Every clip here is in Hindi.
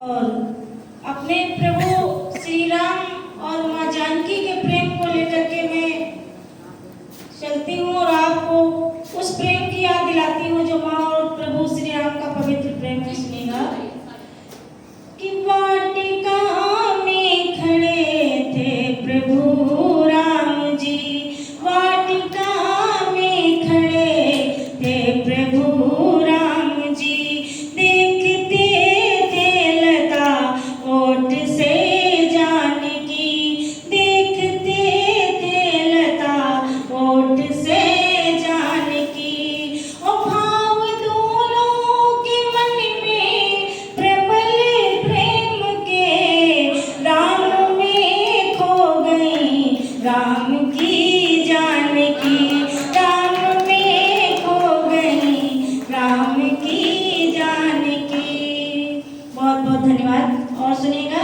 और अपने प्रभु श्री राम और माँ जानकी के प्रेम को लेकर के मैं चलती हूँ और आपको उस प्रेम की याद दिलाती हूँ जो माँ और प्रभु श्री राम का पवित्र प्रेम है। सुनेगा कि वाटिका में खड़े थे प्रभु राम जी, वाटिका में खड़े थे प्रभु राम जी, देखते थे लता ओट से जानकी, देखते थे लता ओट से जानकी, ओ भाव दोनों के मन में प्रबल प्रेम के, राम में खो गई राम की जानकी, राम में खो गई राम की जानकी। बहुत बहुत धन्यवाद। और सुनिएगा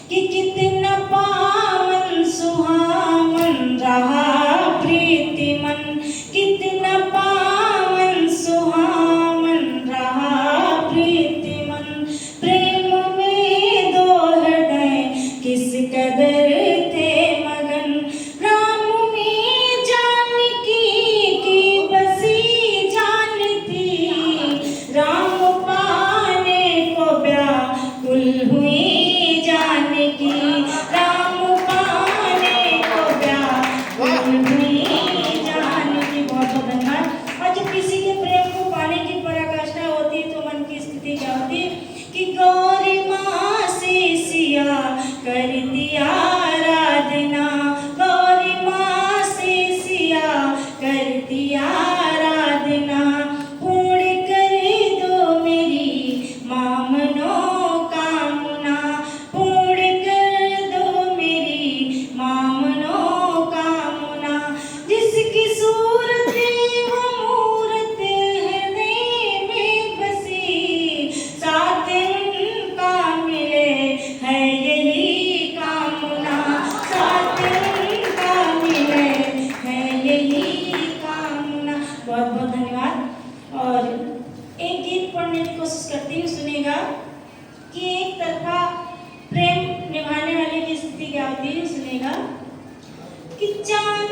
कि कितना पावन सुहावन रहा प्रीति मन, कितना पावन सुहावन रहा प्रीति मन, प्रेम में दो हृदय किस कदर थे मगन, राम में जानकी की बसी जान थी, राम पाने को व्याकुल हुई जानकी, राम पाने को व्याकुल हुई जानकी। बहुत बहुत धन्यवाद। और जब किसी के प्रेम को पाने की पराकाष्ठा होती है तो मन की स्थिति क्या होती है कि गौरी माँ से सिया कर दिया आराधना, गौरी माँ से सिया कर दिया आराधना, पूर्ण कर दो मेरी माँ मनोकामना, पूर्ण कर दो मेरी माँ मनोकामना, जिसकी सूरत वो मूरत हृदय में बसी, साथ उनका मिले है यही कामना, साथ उनका मिले है यही कामना। बहुत बहुत धन्यवाद। और एक गीत पढ़ने की कोशिश करती हूँ। सुनेगा कि एक तरफा प्रेम निभाने वाले की स्थिति क्या होती है। सुनेगा कि चांद